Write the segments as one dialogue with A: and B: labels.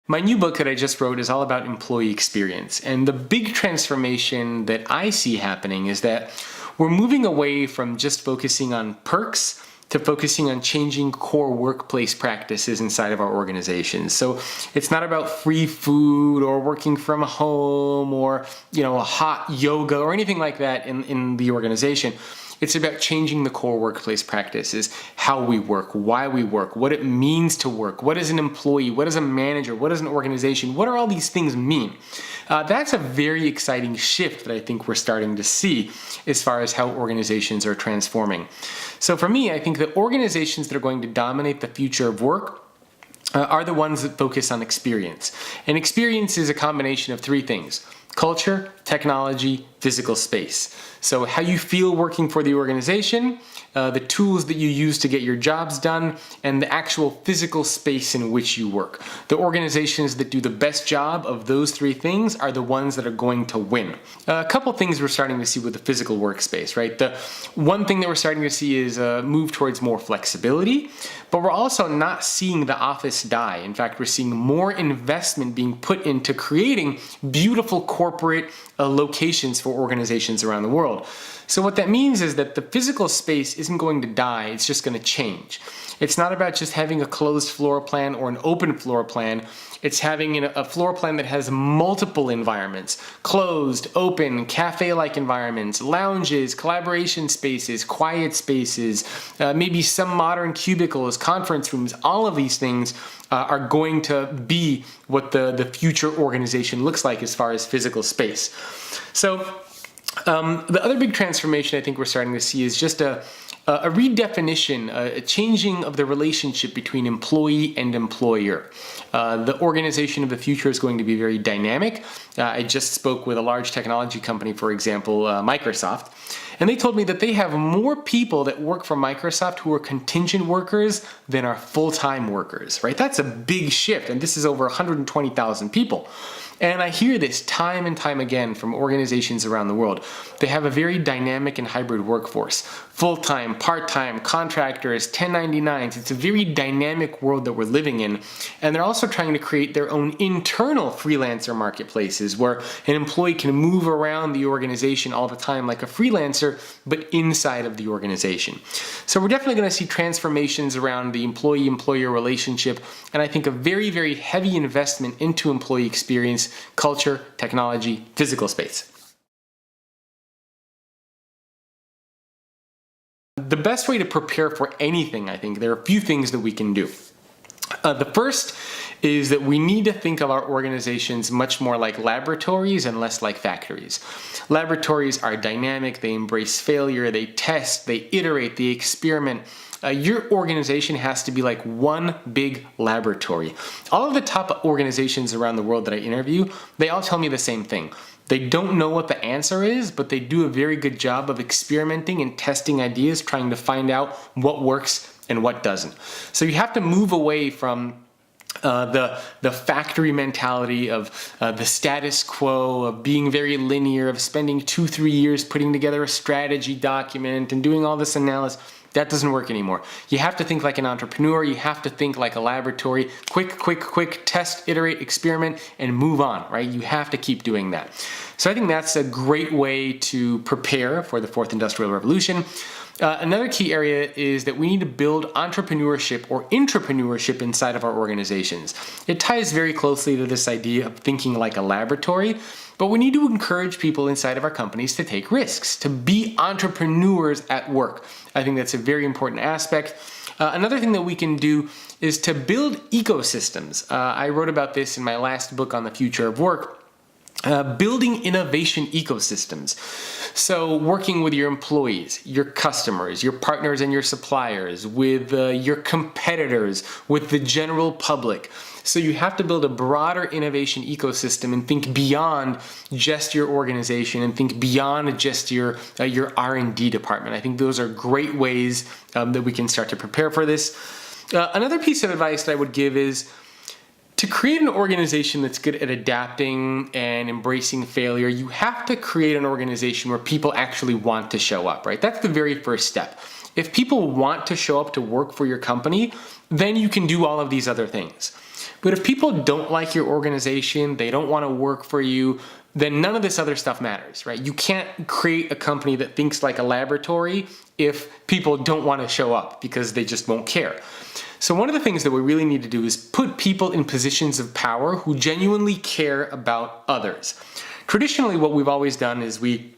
A: My new book that I just wrote is all about employee experience. And the big transformation that I see happening is that we're moving away from just focusing on perks to focusing on changing core workplace practices inside of our organizations. So it's not about free food or working from home or, a hot yoga or anything like that in the organization. It's about changing the core workplace practices, how we work, why we work, what it means to work, what is an employee, what is a manager, what is an organization, what do all these things mean? That's a very exciting shift that I think we're starting to see as far as how organizations are transforming. So for me, I think the organizations that are going to dominate the future of work are the ones that focus on experience. And experience is a combination of three things: culture, technology, physical space. So how you feel working for the organization, the tools that you use to get your jobs done, and the actual physical space in which you work. The organizations that do the best job of those three things are the ones that are going to win. A couple things we're starting to see with the physical workspace, right? The one thing that we're starting to see is a move towards more flexibility, but we're also not seeing the office die. In fact, we're seeing more investment being put into creating beautiful corporate locations for organizations around the world. So what that means is that the physical space isn't going to die, it's just going to change. It's not about just having a closed floor plan or an open floor plan. It's having a floor plan that has multiple environments: closed, open, cafe-like environments, lounges, collaboration spaces, quiet spaces, maybe some modern cubicles, conference rooms. All of these things are going to be what the future organization looks like as far as physical space. So the other big transformation I think we're starting to see is just a redefinition, a changing of the relationship between employee and employer. The organization of the future is going to be very dynamic. I just spoke with a large technology company, for example, Microsoft, and they told me that they have more people that work for Microsoft who are contingent workers than are full-time workers, right? That's a big shift, and this is over 120,000 people. And I hear this time and time again from organizations around the world. They have a very dynamic and hybrid workforce. Full-time, part-time, contractors, 1099s. It's a very dynamic world that we're living in. And they're also trying to create their own internal freelancer marketplaces where an employee can move around the organization all the time like a freelancer, but inside of the organization. So we're definitely going to see transformations around the employee-employer relationship, and I think a very, very heavy investment into employee experience, culture, technology, physical space. The best way to prepare for anything, I think, there are a few things that we can do. The first is that we need to think of our organizations much more like laboratories and less like factories. Laboratories are dynamic, they embrace failure, they test, they iterate, they experiment. Your organization has to be like one big laboratory. All of the top organizations around the world that I interview, they all tell me the same thing. They don't know what the answer is, but they do a very good job of experimenting and testing ideas, trying to find out what works and what doesn't. So you have to move away from the factory mentality of the status quo, of being very linear, of spending 2-3 years putting together a strategy document and doing all this analysis. That doesn't work anymore. You have to think like an entrepreneur. You have to think like a laboratory. Quick, test, iterate, experiment, and move on, right? You have to keep doing that. So I think that's a great way to prepare for the fourth industrial revolution. Another key area is that we need to build entrepreneurship or intrapreneurship inside of our organizations. It ties very closely to this idea of thinking like a laboratory, but we need to encourage people inside of our companies to take risks, to be entrepreneurs at work. I think that's a very important aspect. Another thing that we can do is to build ecosystems. I wrote about this in my last book on the future of work. Building innovation ecosystems. So working with your employees, your customers, your partners and your suppliers, with your competitors, with the general public. So you have to build a broader innovation ecosystem and think beyond just your organization and think beyond just your R&D department. I think those are great ways that we can start to prepare for this. Another piece of advice that I would give is to create an organization that's good at adapting and embracing failure, you have to create an organization where people actually want to show up, right? That's the very first step. If people want to show up to work for your company, then you can do all of these other things. But if people don't like your organization, they don't want to work for you, then none of this other stuff matters, right? You can't create a company that thinks like a laboratory if people don't want to show up because they just won't care. So one of the things that we really need to do is put people in positions of power who genuinely care about others. Traditionally, what we've always done is we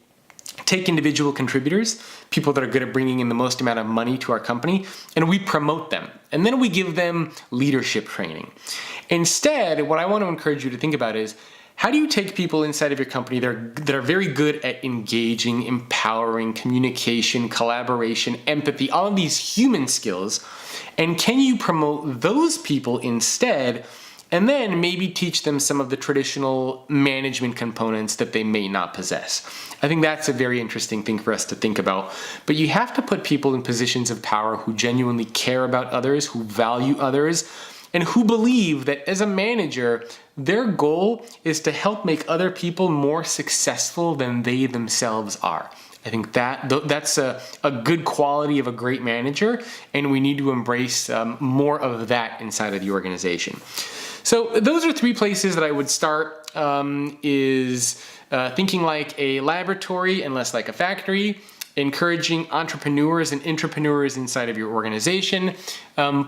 A: take individual contributors, people that are good at bringing in the most amount of money to our company, and we promote them. And then we give them leadership training. Instead, what I want to encourage you to think about is, how do you take people inside of your company that are very good at engaging, empowering, communication, collaboration, empathy, all of these human skills, and can you promote those people instead, and then maybe teach them some of the traditional management components that they may not possess? I think that's a very interesting thing for us to think about. But you have to put people in positions of power who genuinely care about others, who value others, and who believe that as a manager, their goal is to help make other people more successful than they themselves are. I think that's a good quality of a great manager, and we need to embrace more of that inside of the organization. So those are 3 places that I would start, thinking like a laboratory and less like a factory, encouraging entrepreneurs and intrapreneurs inside of your organization,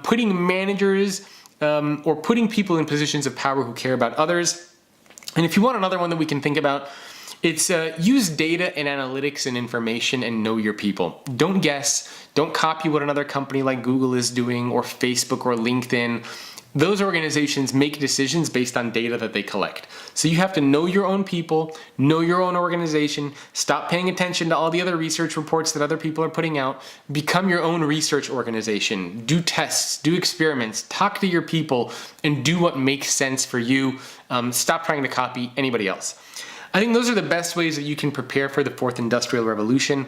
A: putting managers or putting people in positions of power who care about others. And if you want another one that we can think about, it's use data and analytics and information and know your people. Don't guess. Don't copy what another company like Google is doing or Facebook or LinkedIn. Those organizations make decisions based on data that they collect. So you have to know your own people, know your own organization, stop paying attention to all the other research reports that other people are putting out, become your own research organization, do tests, do experiments, talk to your people, and do what makes sense for you. Stop trying to copy anybody else. I think those are the best ways that you can prepare for the 4th Industrial Revolution.